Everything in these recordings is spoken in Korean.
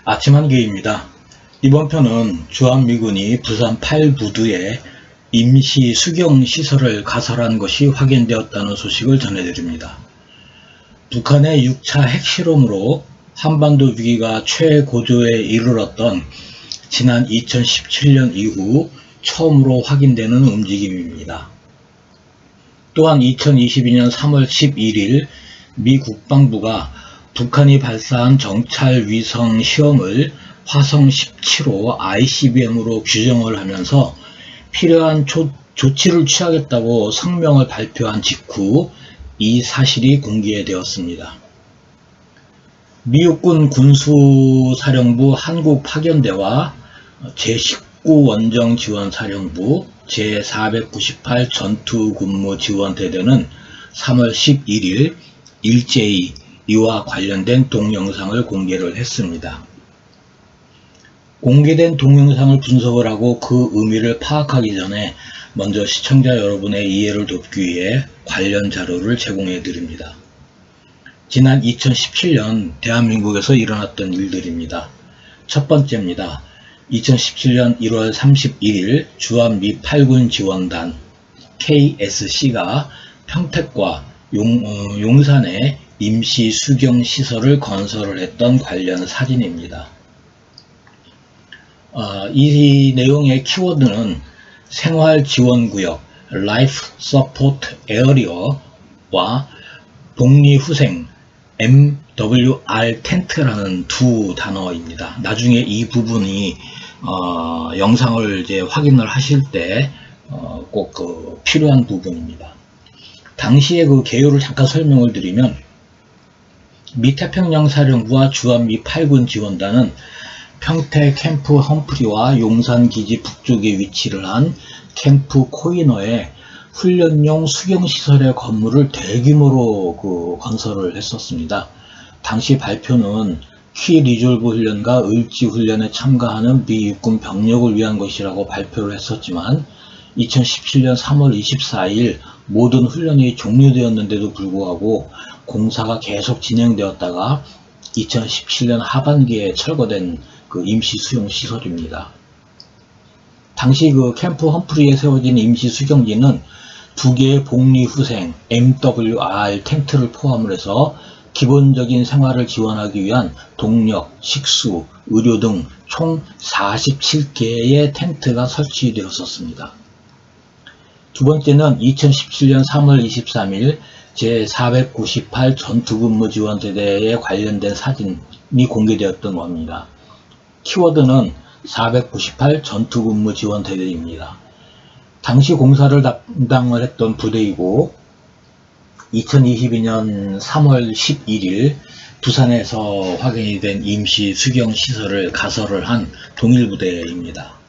아침 한개입니다. 이번 편은 주한미군이 부산 8부두에 임시 수경시설을 가설한 것이 확인되었다는 소식을 전해드립니다. 북한의 6차 핵실험으로 한반도 위기가 최고조에 이르렀던 지난 2017년 이후 처음으로 확인되는 움직임입니다. 또한 2022년 3월 11일 미 국방부가 북한이 발사한 정찰 위성 시험을 화성 17호 ICBM으로 규정을 하면서 필요한 조치를 취하겠다고 성명을 발표한 직후 이 사실이 공개되었습니다. 미 육군 군수사령부 한국파견대와 제19원정지원사령부 제498 전투근무지원대대는 3월 11일 일제히 이와 관련된 동영상을 공개를 했습니다. 공개된 동영상을 분석을 하고 그 의미를 파악하기 전에 먼저 시청자 여러분의 이해를 돕기 위해 관련 자료를 제공해 드립니다. 지난 2017년 대한민국에서 일어났던 일들입니다. 첫 번째입니다. 2017년 1월 31일 주한미 8군 지원단 KSC가 평택과 용산에 임시 수경시설을 건설을 했던 관련 사진입니다. 이 내용의 키워드는 생활지원구역 Life Support Area와 복리후생 MWR 텐트라는 두 단어입니다. 나중에 이 부분이 영상을 이제 확인을 하실 때 꼭 필요한 부분입니다. 당시의 그 개요를 잠깐 설명을 드리면 미 태평양사령부와 주한미 8군 지원단은 평택 캠프 험프리와 용산 기지 북쪽에 위치를 한 캠프 코이너에 훈련용 수경시설의 건물을 대규모로 건설을 했었습니다. 당시 발표는 키 리졸브 훈련과 을지 훈련에 참가하는 미 육군 병력을 위한 것이라고 발표를 했었지만 2017년 3월 24일 모든 훈련이 종료되었는데도 불구하고 공사가 계속 진행되었다가 2017년 하반기에 철거된 그 임시 수용 시설입니다. 당시 그 캠프 험프리에 세워진 임시 수경지는 두 개의 복리후생 MWR 텐트를 포함을 해서 기본적인 생활을 지원하기 위한 동력, 식수, 의료 등 총 47개의 텐트가 설치되었었습니다. 두 번째는 2017년 3월 23일 제498 전투근무지원대대에 관련된 사진이 공개되었던 겁니다. 키워드는 498 전투근무지원대대입니다. 당시 공사를 담당을 했던 부대이고 2022년 3월 11일 부산에서 확인이 된 임시 수경시설을 가설을 한 동일부대입니다.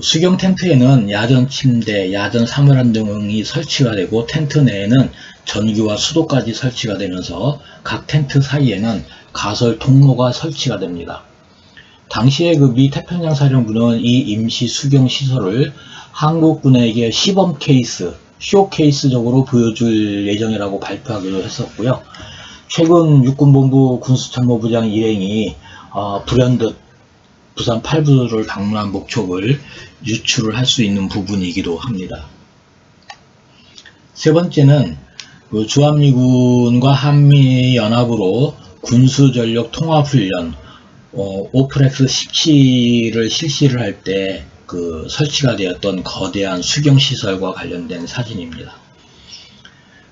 수경 텐트에는 야전 침대, 야전 사물함 등이 설치가 되고 텐트 내에는 전기와 수도까지 설치가 되면서 각 텐트 사이에는 가설 통로가 설치가 됩니다. 당시에 그 미 태평양 사령부는 이 임시 수경 시설을 한국군에게 시범 케이스, 쇼케이스적으로 보여줄 예정이라고 발표하기도 했었고요. 최근 육군본부 군수참모부장 일행이 불현듯 부산 8부를 방문한 목적을 유추를 할 수 있는 부분이기도 합니다. 세 번째는 그 주한미군과 한미연합으로 군수전력 통합훈련 오프렉스 17을 실시를 할 때 그 설치가 되었던 거대한 수경시설과 관련된 사진입니다.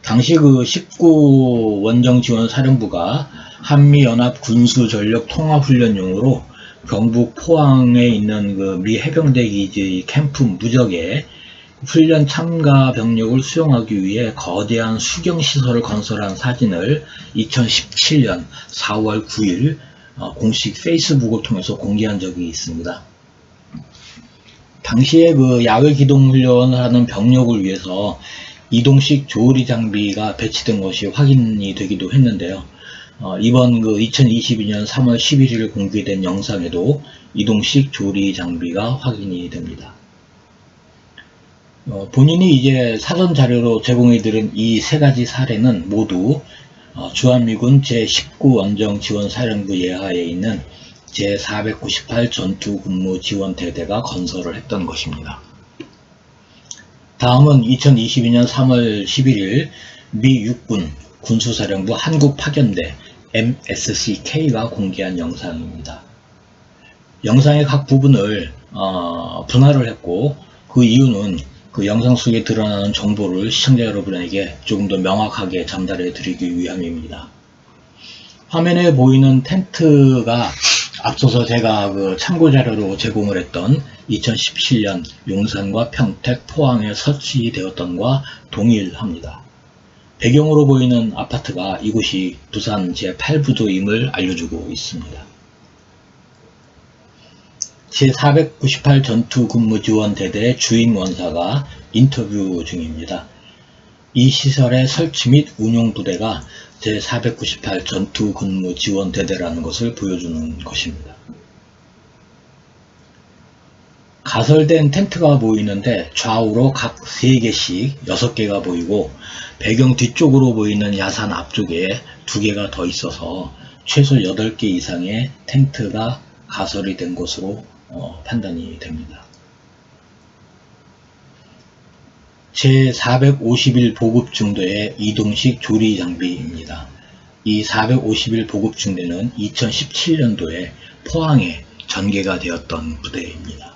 당시 그 19원정지원사령부가 한미연합 군수전력 통합훈련용으로 경북 포항에 있는 그 미 해병대 기지 캠프 무적에 훈련 참가 병력을 수용하기 위해 거대한 수경시설을 건설한 사진을 2017년 4월 9일 공식 페이스북을 통해서 공개한 적이 있습니다. 당시에 그 야외 기동 훈련을 하는 병력을 위해서 이동식 조리 장비가 배치된 것이 확인이 되기도 했는데요. 이번 그 2022년 3월 11일 공개된 영상에도 이동식 조리 장비가 확인이 됩니다. 본인이 이제 사전 자료로 제공해드린 이 세 가지 사례는 모두 주한미군 제19원정지원사령부 예하에 있는 제498 전투근무지원대대가 건설을 했던 것입니다. 다음은 2022년 3월 11일 미 육군 군수사령부 한국파견대 MSCK가 공개한 영상입니다. 영상의 각 부분을 분할을 했고, 그 이유는 그 영상 속에 드러나는 정보를 시청자 여러분에게 조금 더 명확하게 전달해 드리기 위함입니다. 화면에 보이는 텐트가 앞서서 제가 그 참고자료로 제공을 했던 2017년 용산과 평택, 포항에 설치되었던과 동일합니다. 배경으로 보이는 아파트가 이곳이 부산 제8부도임을 알려주고 있습니다. 제498 전투근무지원대대의 주임 원사가 인터뷰 중입니다. 이 시설의 설치 및 운용 부대가 제498 전투근무지원대대라는 것을 보여주는 것입니다. 가설된 텐트가 보이는데 좌우로 각 3개씩 6개가 보이고, 배경 뒤쪽으로 보이는 야산 앞쪽에 2개가 더 있어서 최소 8개 이상의 텐트가 가설이 된 것으로 판단이 됩니다. 제451 보급중대의 이동식 조리 장비입니다. 이 451 보급중대는 2017년도에 포항에 전개가 되었던 부대입니다.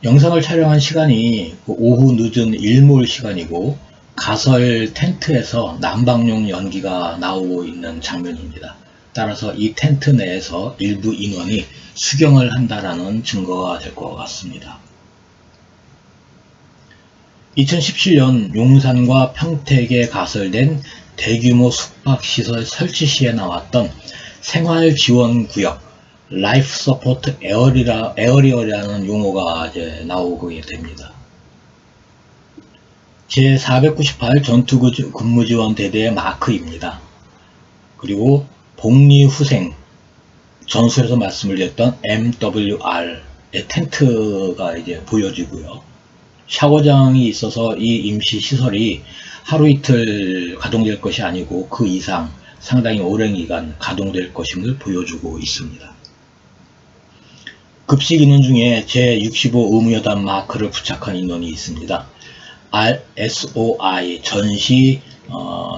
영상을 촬영한 시간이 오후 늦은 일몰 시간이고, 가설 텐트에서 난방용 연기가 나오고 있는 장면입니다. 따라서 이 텐트 내에서 일부 인원이 수경을 한다라는 증거가 될 것 같습니다. 2017년 용산과 평택에 가설된 대규모 숙박시설 설치 시에 나왔던 생활지원구역 라이프 서포트 에어리어라는 용어가 이제 나오게 됩니다. 제498 전투근무지원대대의 마크입니다. 그리고 복리후생 전술에서 말씀을 드렸던 MWR의 텐트가 이제 보여지고요. 샤워장이 있어서 이 임시시설이 하루 이틀 가동될 것이 아니고 그 이상 상당히 오랜 기간 가동될 것임을 보여주고 있습니다. 급식 인원 중에 제65 의무여단 마크를 부착한 인원이 있습니다. RSOI 전시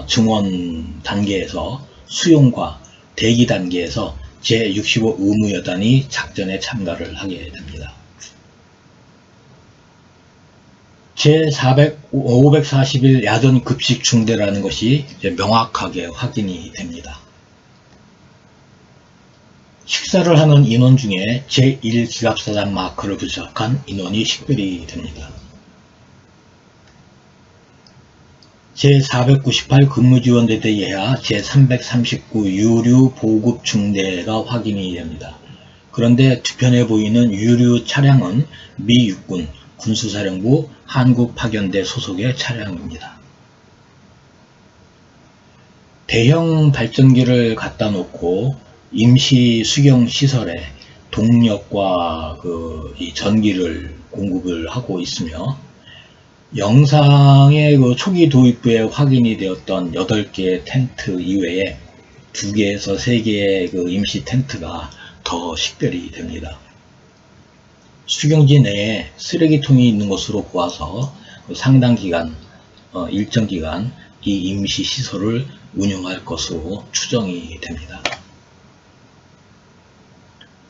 증원 단계에서 수용과 대기 단계에서 제65 의무여단이 작전에 참가를 하게 됩니다. 제541 야전 급식 중대라는 것이 이제 명확하게 확인이 됩니다. 식사를 하는 인원 중에 제1기갑사단 마크를 부착한 인원이 식별이 됩니다. 제498 근무지원대대 예하 제339 유류 보급 중대가 확인이 됩니다. 그런데 뒤편에 보이는 유류 차량은 미 육군 군수사령부 한국파견대 소속의 차량입니다. 대형 발전기를 갖다 놓고 임시 수경 시설에 동력과 이 전기를 공급을 하고 있으며, 영상의 초기 도입부에 확인이 되었던 8개의 텐트 이외에 2개에서 3개의 임시 텐트가 더 식별이 됩니다. 수경지 내에 쓰레기통이 있는 것으로 보아서 상당 기간, 일정 기간 이 임시 시설을 운영할 것으로 추정이 됩니다.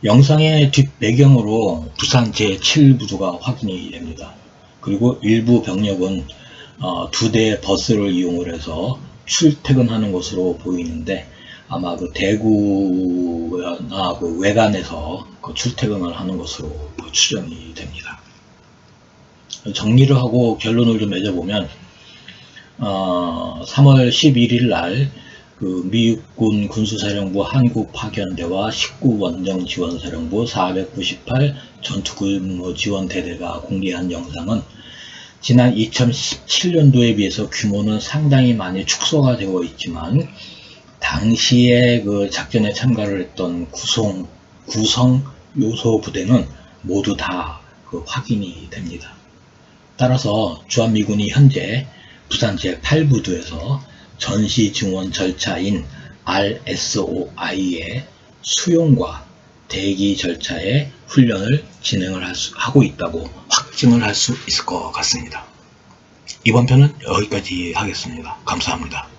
영상의 뒷배경으로 부산 제7부두가 확인이 됩니다. 그리고 일부 병력은 2대의 버스를 이용을 해서 출퇴근하는 것으로 보이는데, 아마 대구나 외관에서 출퇴근을 하는 것으로 추정이 됩니다. 정리를 하고 결론을 좀 맺어보면, 3월 11일 날 미육군 군수사령부 한국파견대와 19원정지원사령부 498 전투근무지원대대가 공개한 영상은 지난 2017년도에 비해서 규모는 상당히 많이 축소가 되어 있지만, 당시에 작전에 참가를 했던 구성 요소 부대는 모두 다 확인이 됩니다. 따라서 주한미군이 현재 부산 제8부두에서 전시 증원 절차인 RSOI의 수용과 대기 절차의 훈련을 진행을 하고 있다고 확증을 할 수 있을 것 같습니다. 이번 편은 여기까지 하겠습니다. 감사합니다.